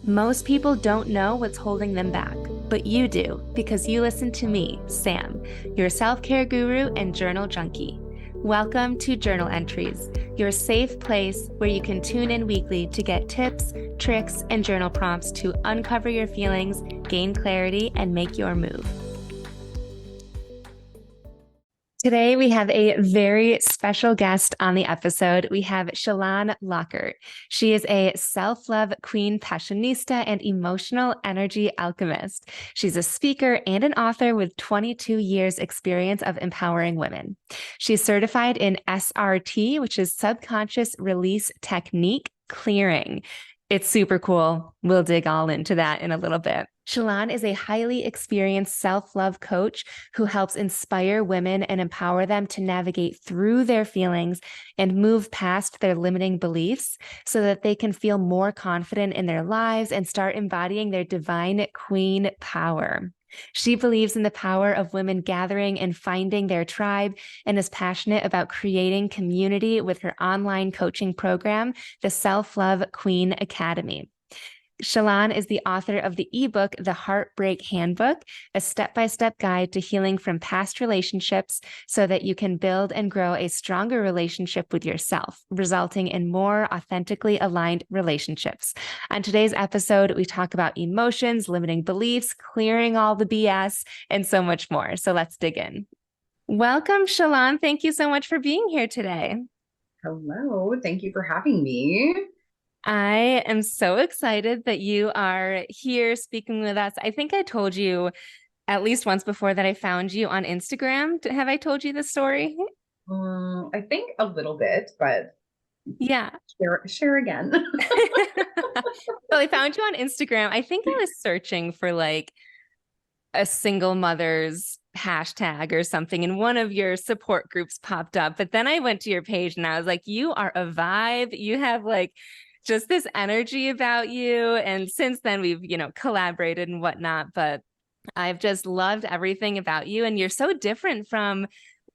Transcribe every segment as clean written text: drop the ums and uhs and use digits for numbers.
Most people don't know what's holding them back, but you do because you listen to me, Sam, your self care guru and journal junkie. Welcome to Journal Entries, your safe place where you can tune in weekly to get tips, tricks, and journal prompts to uncover your feelings, gain clarity, and make your move. Today, we have a very special guest on the episode. We have Chelon Lockert. She is a self-love queen passionista and emotional energy alchemist. She's a speaker and an author with 22 years experience of empowering women. She's certified in SRT, which is subconscious release technique clearing. It's super cool. We'll dig all into that in a little bit. Chelon is a highly experienced self-love coach who helps inspire women and empower them to navigate through their feelings and move past their limiting beliefs so that they can feel more confident in their lives and start embodying their divine queen power. She believes in the power of women gathering and finding their tribe and is passionate about creating community with her online coaching program, the Self-Love Queen Academy. Chelon is the author of the ebook, The HeartBreak Handbook, a step-by-step guide to healing from past relationships so that you can build and grow a stronger relationship with yourself, resulting in more authentically aligned relationships. On today's episode, we talk about emotions, limiting beliefs, clearing all the BS, and so much more. So let's dig in. Welcome, Chelon. Thank you so much for being here today. Hello. Thank you for having me. I am so excited that you are here speaking with us. I think I told you at least once before that I found you on Instagram. Have I told you this story? I think a little bit, but Yeah. share again. So I found you on Instagram. I think I was searching for like a single mother's hashtag or something, and one of your support groups popped up. But then I went to your page and I was like, you are a vibe. You have like just this energy about you. And since then we've, collaborated and whatnot, but I've just loved everything about you. And you're so different from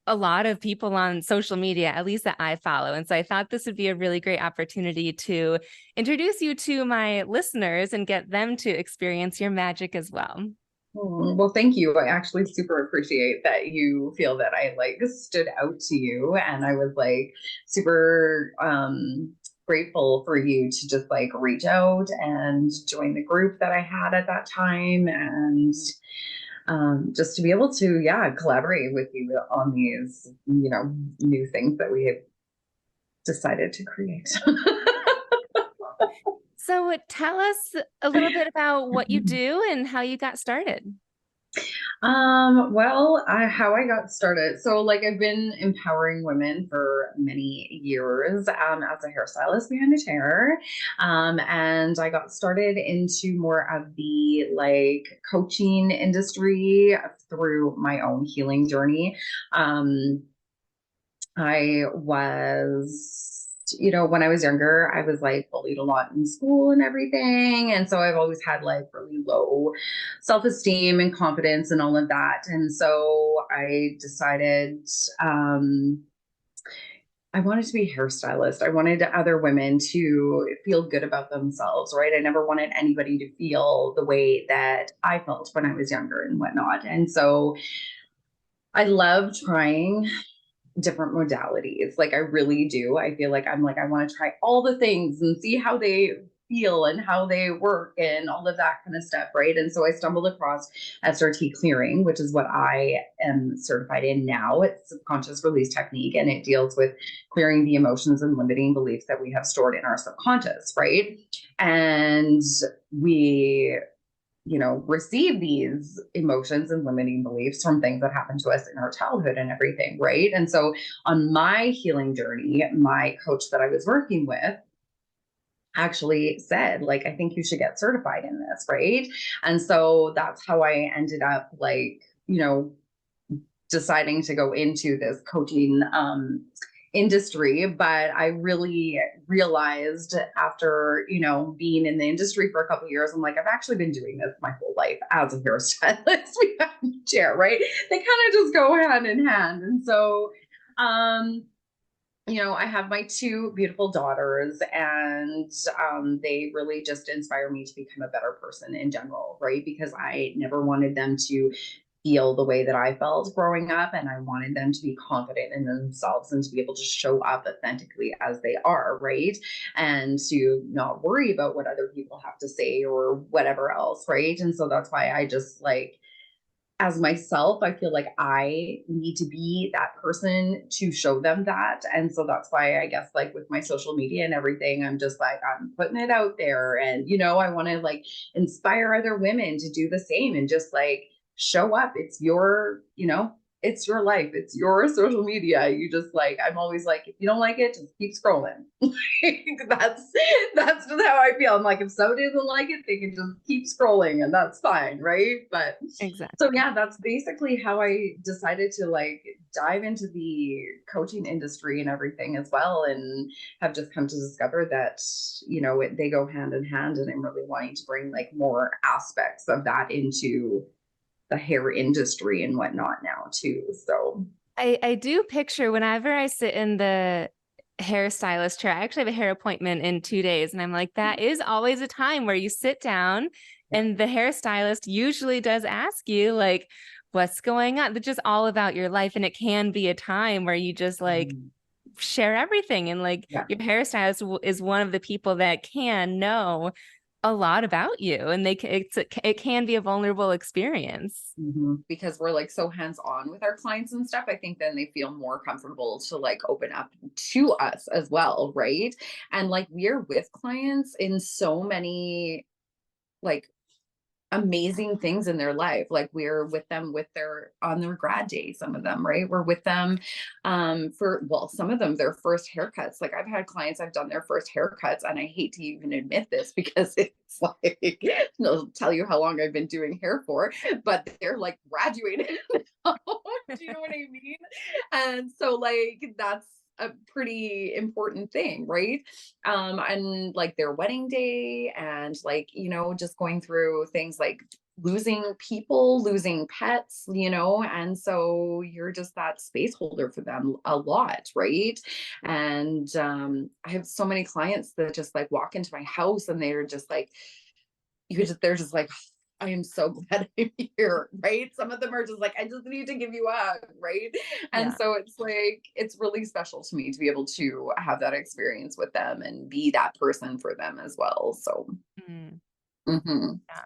a lot of people on social media, at least that I follow. And so I thought this would be a really great opportunity to introduce you to my listeners and get them to experience your magic as well. Well, thank you. I actually super appreciate that you feel that I like stood out to you, and I was like super grateful for you to just like reach out and join the group that I had at that time, and just to be able to collaborate with you on these new things that we have decided to create. So tell us a little bit about what you do and how you got started. How I got started. So like I've been empowering women for many years, as a hairstylist behind a chair. And I got started into more of the like coaching industry through my own healing journey. I was when I was younger, I was like bullied a lot in school and everything. And so I've always had like really low self-esteem and confidence and all of that. And so I decided I wanted to be a hairstylist. I wanted other women to feel good about themselves, right? I never wanted anybody to feel the way that I felt when I was younger and whatnot. And so I love trying different modalities. Like I really do. I feel like I want to try all the things and see how they feel and how they work and all of that kind of stuff. Right. And so I stumbled across SRT clearing, which is what I am certified in now. It's subconscious release technique, and it deals with clearing the emotions and limiting beliefs that we have stored in our subconscious. Right. And we receive these emotions and limiting beliefs from things that happened to us in our childhood and everything, right? And so on my healing journey, my coach that I was working with actually said, like, I think you should get certified in this, right? And so that's how I ended up like, deciding to go into this coaching industry. But I really realized after being in the industry for a couple of years, I'm like, I've actually been doing this my whole life as a hairstylist. We have a chair, right? They kind of just go hand in hand. And so I have my two beautiful daughters, and they really just inspire me to become a better person in general, right? Because I never wanted them to feel the way that I felt growing up, and I wanted them to be confident in themselves and to be able to show up authentically as they are, right? And to not worry about what other people have to say or whatever else, right? And so that's why I just like, as myself, I feel like I need to be that person to show them that. And so that's why I guess like with my social media and everything, I'm just like, I'm putting it out there. And, I want to like inspire other women to do the same and just like show up. It's your life. It's your social media. You just like, I'm always like, if you don't like it, just keep scrolling. That's just how I feel. I'm like, if somebody doesn't like it, they can just keep scrolling and that's fine. Right. But so Exactly. yeah, that's basically how I decided to like dive into the coaching industry and everything as well, and have just come to discover that they go hand in hand, and I'm really wanting to bring like more aspects of that into the hair industry and whatnot now too. So I do picture whenever I sit in the hairstylist chair, I actually have a hair appointment in 2 days. And I'm like, that is always a time where you sit down yeah. and the hairstylist usually does ask you, like, what's going on? But just all about your life. And it can be a time where you just like share everything. And like Yeah. your hairstylist is one of the people that can know a lot about you. And it can be a vulnerable experience. Because we're like so hands on with our clients and stuff, I think then they feel more comfortable to like open up to us as well, right? And like we're with clients in so many like amazing things in their life. Like we're with them with their on their grad day, some of them, right? We're with them for well, some of them their first haircuts. Like I've had clients, I've done their first haircuts, and I hate to even admit this because it's like they'll tell you how long I've been doing hair for, but they're like graduated. Do you know what I mean? And so like that's a pretty important thing, right? And like their wedding day, and like just going through things like losing people, losing pets, and so you're just that space holder for them a lot, right? And I have so many clients that just like walk into my house and they're just like, they're just like, I am so glad I'm here, right? Some of them are just like, I just need to give you a hug, right? And Yeah. so it's like, it's really special to me to be able to have that experience with them and be that person for them as well. So, Mm. mhm. Yeah.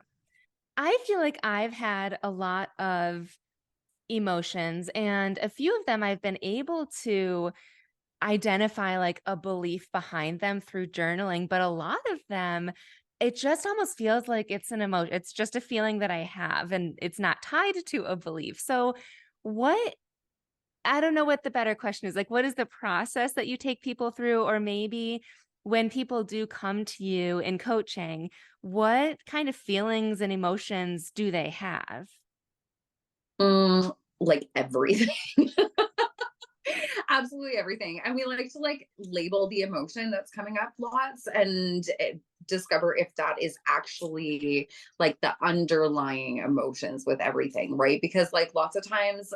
I feel like I've had a lot of emotions, and a few of them I've been able to identify like a belief behind them through journaling, but a lot of them, it just almost feels like it's an emotion. It's just a feeling that I have, and it's not tied to a belief. So, what I don't know what the better question is. Like, what is the process that you take people through? Or maybe when people do come to you in coaching, what kind of feelings and emotions do they have? Like everything. Absolutely everything. And we like to like label the emotion that's coming up lots and discover if that is actually like the underlying emotions with everything, right? Because like lots of times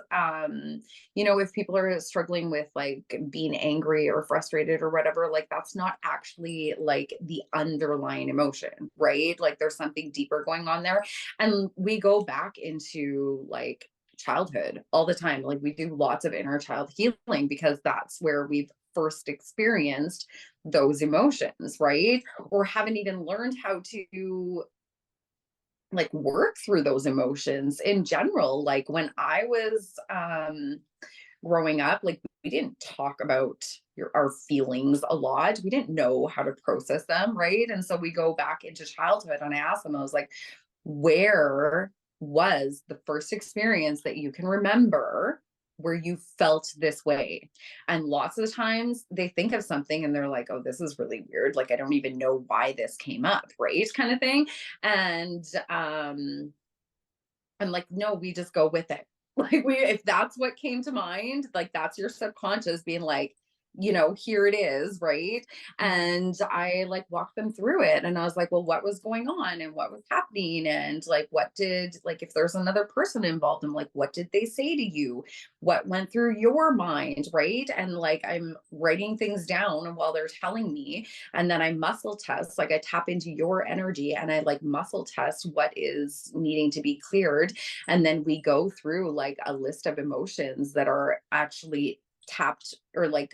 if people are struggling with like being angry or frustrated or whatever, like that's not actually like the underlying emotion, right? Like there's something deeper going on there. And we go back into like childhood all the time. Like we do lots of inner child healing because that's where we've first experienced those emotions, right? Or haven't even learned how to like work through those emotions in general. Like when I was growing up, like we didn't talk about our feelings a lot. We didn't know how to process them, right? And so we go back into childhood, and I asked them, I was like, where was the first experience that you can remember where you felt this way? And lots of the times they think of something and they're like, oh, this is really weird. Like, I don't even know why this came up, right? Kind of thing. And I'm like, no, we just go with it. Like, if that's what came to mind, like, that's your subconscious being like, here it is, right? And I like walked them through it, and I was like, well, what was going on and what was happening, and like if there's another person involved, I'm like, what did they say to you, what went through your mind, right? And like I'm writing things down while they're telling me, and then I muscle test, like I tap into your energy and I like muscle test what is needing to be cleared. And then we go through like a list of emotions that are actually tapped or like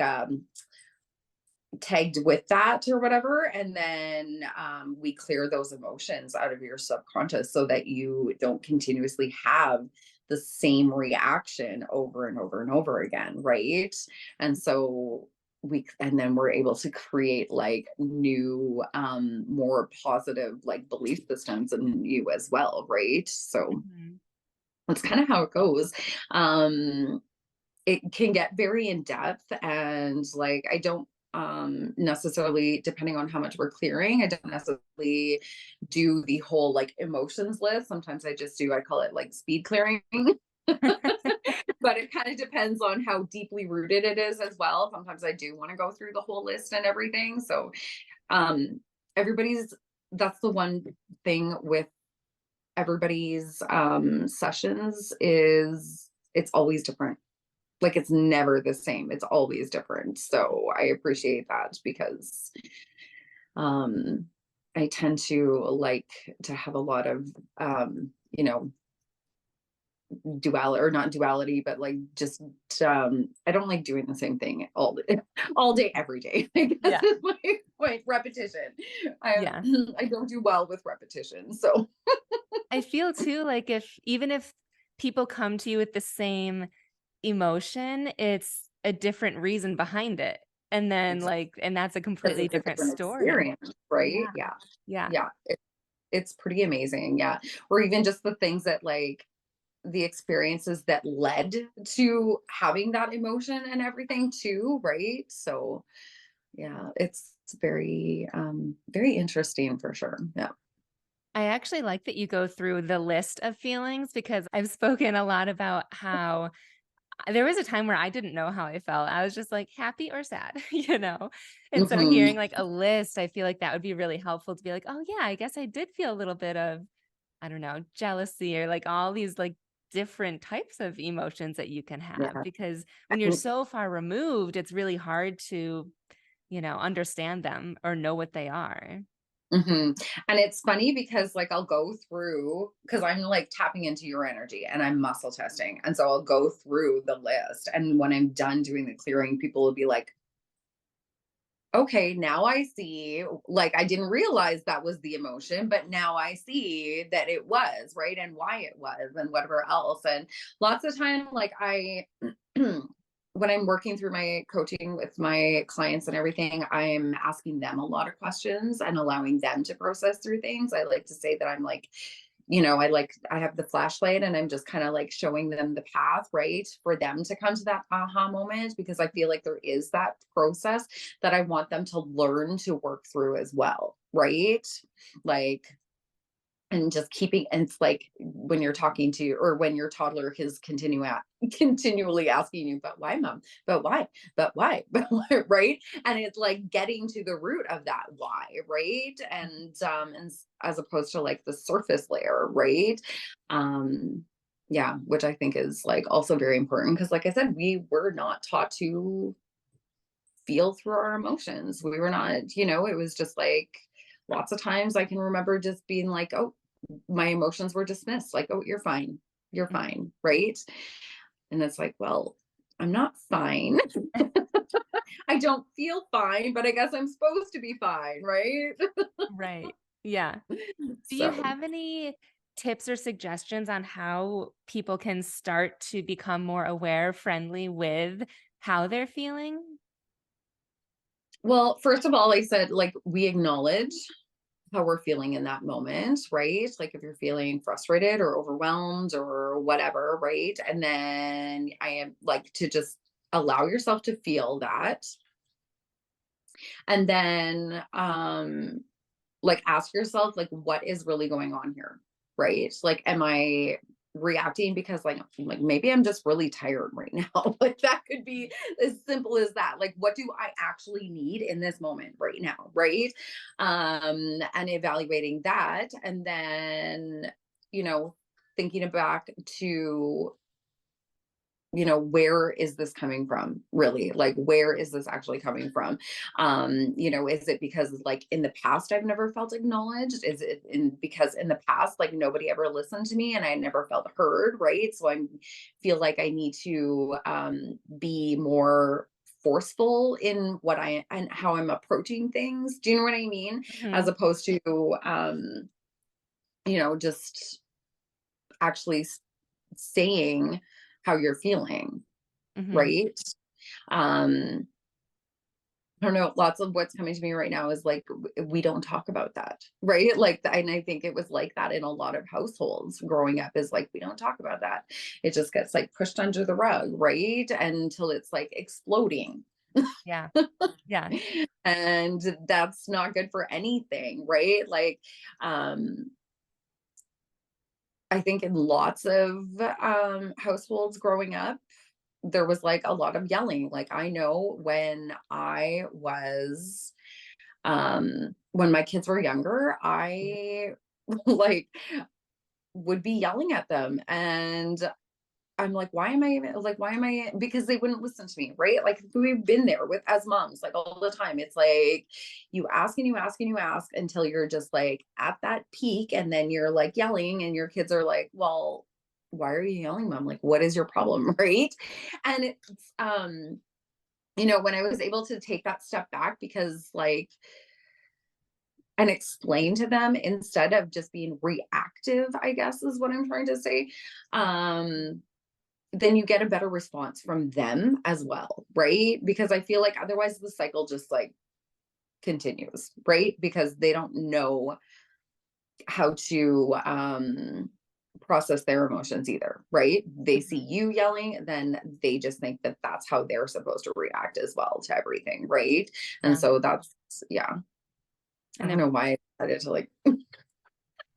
tagged with that or whatever. And then we clear those emotions out of your subconscious so that you don't continuously have the same reaction over and over and over again, right? And so and then we're able to create like new more positive like belief systems in you as well, right? So Mhm. that's kind of how it goes. It can get very in depth, and like I don't necessarily, depending on how much we're clearing, I don't necessarily do the whole like emotions list. Sometimes I call it like speed clearing. But it kind of depends on how deeply rooted it is as well. Sometimes I do want to go through the whole list and everything. So um everybody's that's the one thing with everybody's sessions is it's always different. Like it's never the same. It's always different. So I appreciate that because um I tend to like to have a lot of you know, duality, or not duality, but like just I don't like doing the same thing all day every day. I guess Yeah. is my point. Repetition. I Yeah. I don't do well with repetition. So I feel too like even if people come to you with the same emotion, it's a different reason behind it. And then exactly, and that's a because completely it's a different different story. experience, right? Yeah. Yeah. Yeah. Yeah. It's pretty amazing. Yeah. Or even just the things that like the experiences that led to having that emotion and everything too, right? So yeah, it's very very interesting for sure. Yeah. I actually like that you go through the list of feelings because I've spoken a lot about how there was a time where I didn't know how I felt. I was just like happy or sad, you know? And so Hmm. hearing like a list, I feel like that would be really helpful to be like, oh, yeah, I guess I did feel a little bit of, I don't know, jealousy or like all these like different types of emotions that you can have. Yeah. Because when you're so far removed, it's really hard to, understand them or know what they are. Hmm. And it's funny because like I'll go through, because I'm like tapping into your energy and I'm muscle testing, and so I'll go through the list, and when I'm done doing the clearing, people will be like, okay, now I see, like, I didn't realize that was the emotion, but now I see that it was, right? And why it was, and whatever else. And lots of time, like, when I'm working through my coaching with my clients and everything, I'm asking them a lot of questions and allowing them to process through things. I like to say that I'm like, I have the flashlight and I'm just kind of like showing them the path, right? For them to come to that aha moment, because I feel like there is that process that I want them to learn to work through as well, right? Like, and just keeping, and it's like when you're talking to, or when your toddler is continually asking you, but why, mom, but why, but why, but why, right? And it's like getting to the root of that why, right? And as opposed to like the surface layer, right? Yeah, which I think is like also very important, because like I said, we were not taught to feel through our emotions. We were not, it was just like lots of times I can remember just being like, oh, my emotions were dismissed, like, oh, you're fine, you're fine, right? And it's like, well, I'm not fine. I don't feel fine, but I guess I'm supposed to be fine, right? Right. Yeah. Do you So, have any tips or suggestions on how people can start to become more aware, friendly with how they're feeling? well, first of all, I said, like, we acknowledge how we're feeling in that moment, right? Like if you're feeling frustrated or overwhelmed or whatever, right? And then I am like to just allow yourself to feel that. And then like ask yourself like what is really going on here, right? Like am I reacting because like maybe I'm just really tired right now. Like that could be as simple as that. Like what do I actually need in this moment right now, right? And evaluating that, and then, you know, thinking back to, where is this coming from really? Like where is this actually coming from? Is it because like in the past I've never felt acknowledged? Is it because in the past like nobody ever listened to me and I never felt heard, right? So I feel like I need to be more forceful in what I and how I'm approaching things. Do you know what I mean? As Mhm. opposed to just actually saying how you're feeling, Mhm. right? Um, I don't know. Lots of what's coming to me right now is like, we don't talk about that, right? Like, and I think it was like that in a lot of households growing up, is like, we don't talk about that. It just gets like pushed under the rug, right? Until it's like exploding. Yeah. Yeah. And that's not good for anything, right? Like, um, I think in lots of households growing up, there was like a lot of yelling. Like I know when I was when my kids were younger, I like would be yelling at them, and I'm like, why am I even like, why am I? Because they wouldn't listen to me, right? Like we've been there with as moms, like all the time. It's like you ask and you ask and you ask until you're just like at that peak, and then you're like yelling, and your kids are like, well, why are you yelling, mom? Like, what is your problem, right? And it's when I was able to take that step back, because like and explain to them instead of just being reactive, I guess is what I'm trying to say. Um, then you get a better response from them as well, right? Because I feel like otherwise the cycle just like continues, right? Because they don't know how to process their emotions either, right? They see Mhm. you yelling, then they just think that that's how they're supposed to react as well to everything, right? And Yeah. so that's, yeah, I And don't it, know why I decided to like,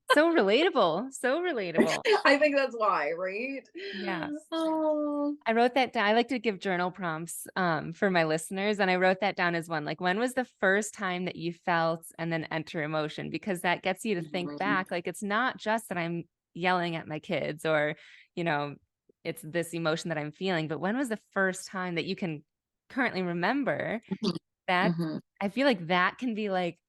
so relatable. So relatable. I think that's why, right? Yeah. Oh. I wrote that down. I like to give journal prompts for my listeners. And I wrote that down as one. Like, when was the first time that you felt and then enter emotion? Because that gets you to think Mhm, back. Like, it's not just that I'm yelling at my kids or, you know, it's this emotion that I'm feeling, but when was the first time that you can currently remember mhm, that? mhm. I feel like that can be like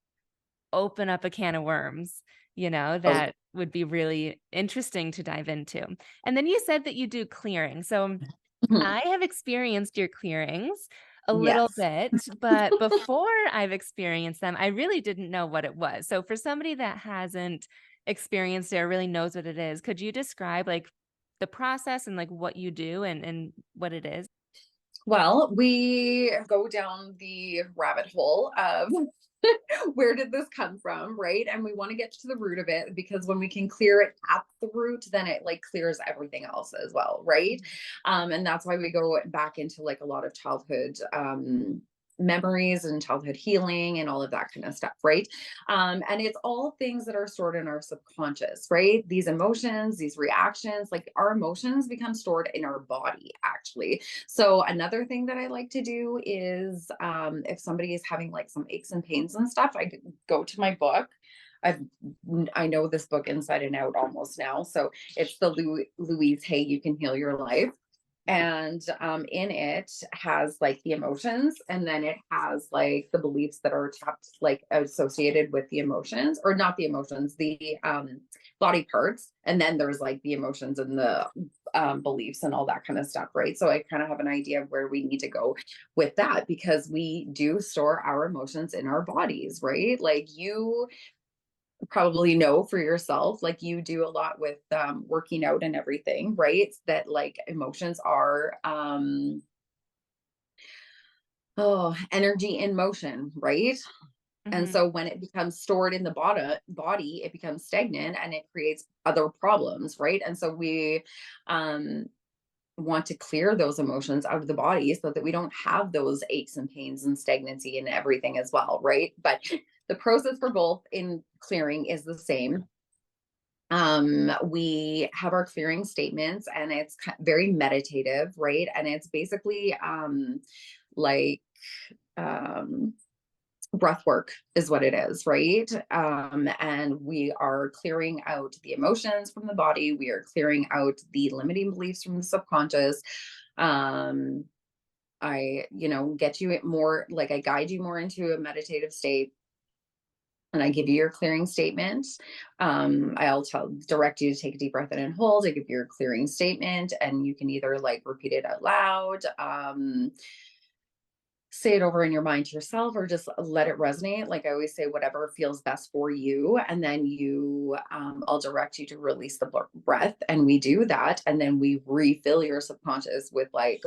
open up a can of worms, Oh, that would be really interesting to dive into. And then you said that you do clearing. So, mhm. I have experienced your clearings a little Yes. bit, but before I've experienced them, I really didn't know what it was. So for somebody that hasn't experienced it or really knows what it is, could you describe like the process and like what you do and what it is? Well, we go down the rabbit hole of where did this come from, right? And we want to get to the root of it, because when we can clear it at the root, then it like clears everything else as well, right? And that's why we go back into like a lot of childhood memories and childhood healing and all of that kind of stuff, right? And it's all things that are stored in our subconscious, right? These emotions, these reactions, like our emotions become stored in our body actually. So another thing that I like to do is if somebody is having like some aches and pains and stuff, I go to my book. I've, I know this book inside and out almost now. So it's the Louise Hay You Can Heal Your Life. And in it has like the emotions, and then it has like the beliefs that are tapped, like associated with the emotions, or not the emotions, the body parts. And then there's like the emotions and the beliefs and all that kind of stuff, right? So I kind of have an idea of where we need to go with that, because we do store our emotions in our bodies, right? Like you probably know for yourself, like you do a lot with working out and everything, right? It's that like emotions are energy in motion, right? And Mhm. so when it becomes stored in the body, it becomes stagnant and it creates other problems, right? And so we um want to clear those emotions out of the body so that we don't have those aches and pains and stagnancy and everything as well, right? But the process for both in clearing is the same. We have our clearing statements, and it's very meditative, right? And it's basically like um, breath work is what it is, right? And we are clearing out the emotions from the body. We are clearing out the limiting beliefs from the subconscious. Um, get you more, like I guide you more into a meditative state, and I give you your clearing statement. I'll direct you to take a deep breath in and hold. I give you your clearing statement, and you can either like repeat it out loud, say it over in your mind to yourself, or just let it resonate. Like I always say, whatever feels best for you. And then I'll direct you to release the breath, and we do that. And then we refill your subconscious with like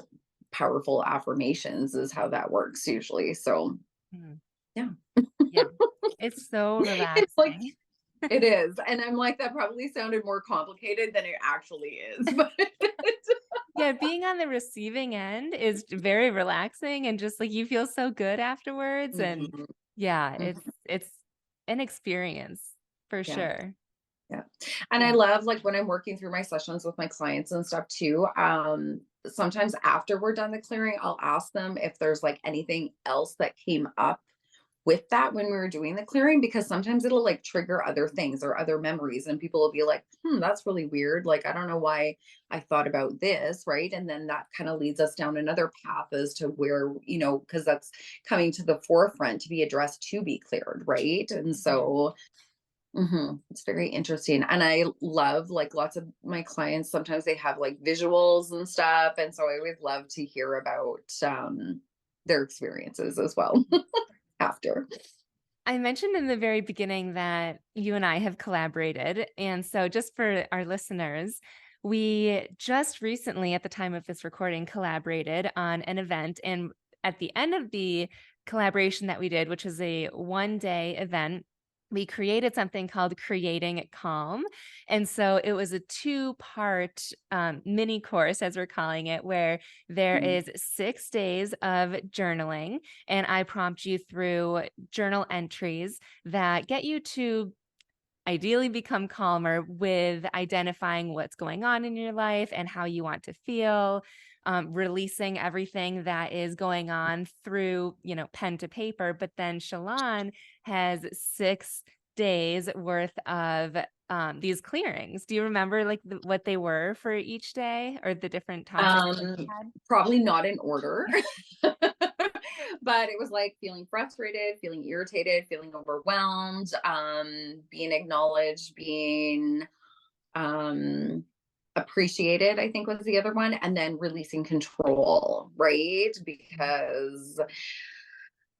powerful affirmations, is how that works usually. So, Mm. yeah. Yeah. It's so It's like, relaxing. it is. And I'm like, that probably sounded more complicated than it actually is. But Yeah, being on the receiving end is very relaxing and just like you feel so good afterwards. And Mhm, yeah, mhm. it's an experience for Yeah. sure. Yeah. And I Yeah. love like when I'm working through my sessions with my clients and stuff too. Sometimes after we're done the clearing, I'll ask them if there's like anything else that came up with that when we were doing the clearing, because sometimes it'll like trigger other things or other memories, and people will be like, that's really weird. Like, I don't know why I thought about this. Right. And then that kind of leads us down another path as to where, because that's coming to the forefront to be addressed, to be cleared. Right. And Mhm. so it's very interesting. And I love like lots of my clients, sometimes they have like visuals and stuff. And so I always love to hear about their experiences as well after. I mentioned in the very beginning that you and I have collaborated. And so, just for our listeners, we just recently, at the time of this recording, collaborated on an event. And at the end of the collaboration that we did, which was a 1 day event, we created something called Creating Calm. And so it was a two-part mini course, as we're calling it, where there Mm. is 6 days of journaling. And I prompt you through journal entries that get you to ideally become calmer with identifying what's going on in your life and how you want to feel, releasing everything that is going on through, pen to paper. But then Shalon has 6 days worth of these clearings. Do you remember like what they were for each day or the different topics that you Um, had? Probably not in order, but it was like feeling frustrated, feeling irritated, feeling overwhelmed, being acknowledged, being um appreciated, I think was the other one, and then releasing control, right? Because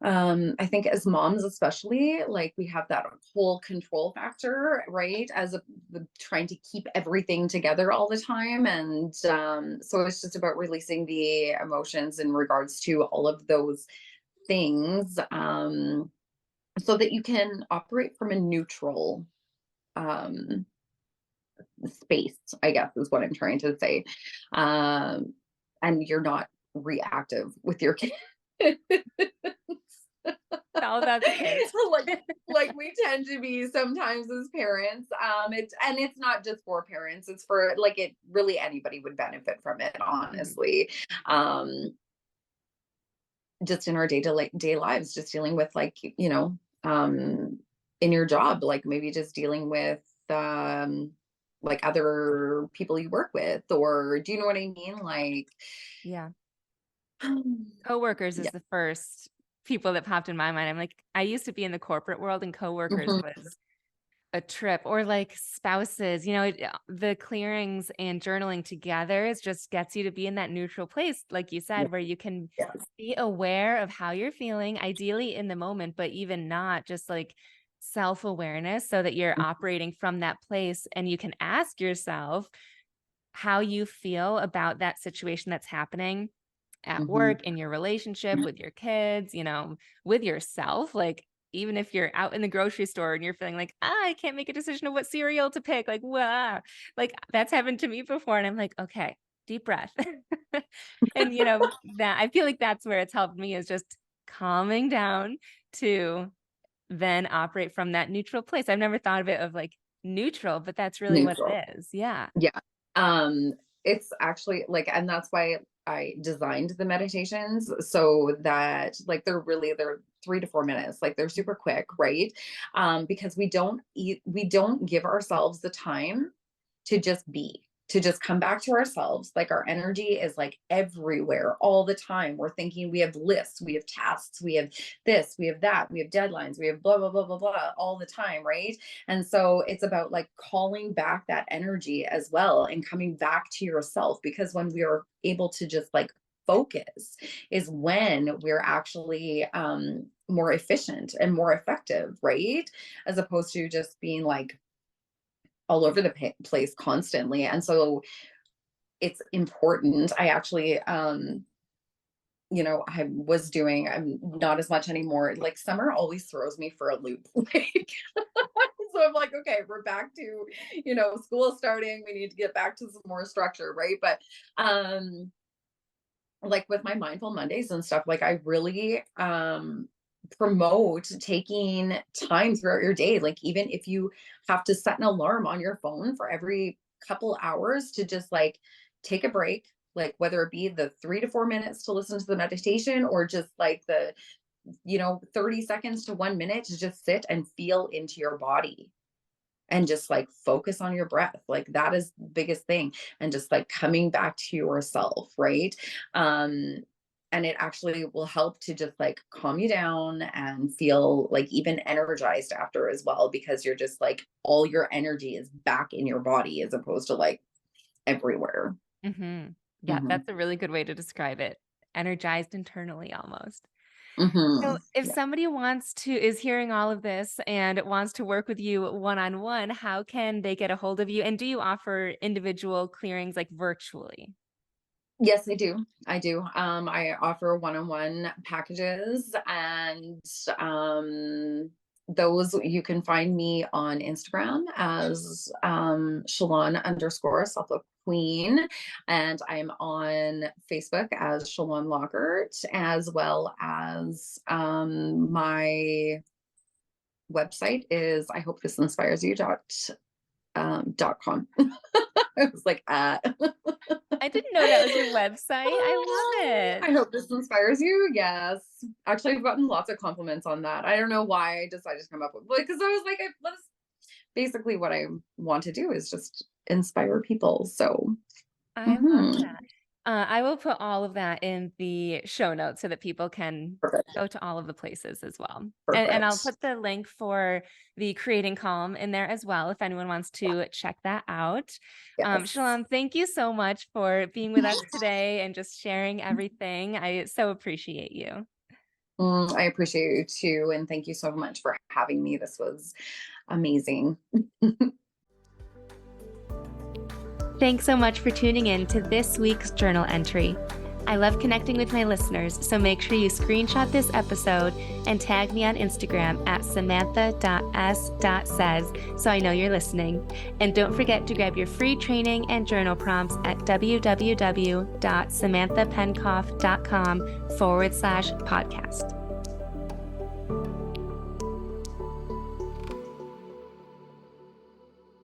I think as moms especially, like we have that whole control factor, right? Trying to keep everything together all the time. And so it's just about releasing the emotions in regards to all of those things, so that you can operate from a neutral um space, I guess is what I'm trying to say. Um, and you're not reactive with your kids. It's all about the kids. like like we tend to be sometimes as parents. It's not just for parents, it's for like it really anybody would benefit from it, Mhm. honestly. Um, just in our day lives, just dealing with like, in your job, like maybe just dealing with like other people you work with, or do you know what I mean? Like Yeah. Coworkers is yeah. the first people that popped in my mind. I'm like, I used to be in the corporate world and coworkers Mhm. was a trip, or like spouses, the clearings and journaling together is just gets you to be in that neutral place, like you Yeah. said, where you can Yeah. be aware of how you're feeling, ideally in the moment, but even not just like self-awareness so that you're operating from that place and you can ask yourself how you feel about that situation that's happening at Mhm. work, in your relationship with your kids, with yourself. Like, even if you're out in the grocery store and you're feeling like, I can't make a decision of what cereal to pick, like, wow, like that's happened to me before. And I'm like, okay, deep breath. And, that I feel like that's where it's helped me is just calming down to then operate from that neutral place. I've never thought of it of like neutral, but that's really what neutral. it is. Yeah. Yeah. Um, it's actually like, and that's why I designed the meditations so that like they're 3 to 4 minutes, like they're super quick, right? Because we don't give ourselves the time to just be, to just come back to ourselves. Like our energy is like everywhere all the time. We're thinking, we have lists, we have tasks, we have this, we have that, we have deadlines, we have blah, blah, blah, blah, blah all the time. Right. And so it's about like calling back that energy as well and coming back to yourself, because when we are able to just like focus is when we're actually more efficient and more effective, right? As opposed to just being like all over the place constantly. And so it's important. I actually, I was doing, I'm not as much anymore. Like summer always throws me for a loop. Like, so I'm like, okay, we're back to, school starting. We need to get back to some more structure. Right. But, like with my mindful Mondays and stuff, like I really, promote taking time throughout your day. Like even if you have to set an alarm on your phone for every couple hours to just like take a break, like whether it be the 3 to 4 minutes to listen to the meditation or just like the 30 seconds to 1 minute to just sit and feel into your body and just like focus on your breath. Like that is the biggest thing. And just like coming back to yourself, right? um and it actually will help to just like calm you down and feel like even energized after as well, because you're just like all your energy is back in your body as opposed to like everywhere. Yeah, Hmm. that's a really good way to describe it. Energized internally almost. So Hmm. if Yeah. somebody is hearing all of this and wants to work with you one-on-one, how can they get a hold of you? And do you offer individual clearings like virtually? Yes, I do. I do. I offer one-on-one packages, and those you can find me on Instagram as Chelon_self queen, and I'm on Facebook as Chelon Lockert, as well as my website is I hope this inspires you .com. I was like, I didn't know that was your website. I love I it. hope this inspires you. Yes. Actually, I've gotten lots of compliments on that. I don't know why I decided to come up with, because I was like, that's basically what I want to do is just inspire people. So, I love mhm. that. I will put all of that in the show notes so that people can Perfect. go to all of the places as well. And I'll Perfect. put the link for the Creating Calm in there as well if anyone wants to check that out. Yes. Shalom, thank you so much for being with us today and just sharing everything. I so appreciate you. I appreciate you too. And thank you so much for having me. This was amazing. Thanks so much for tuning in to this week's journal entry. I love connecting with my listeners, so make sure you screenshot this episode and tag me on Instagram at samantha.s.says so I know you're listening. And don't forget to grab your free training and journal prompts at www.samanthapenkoff.com/podcast.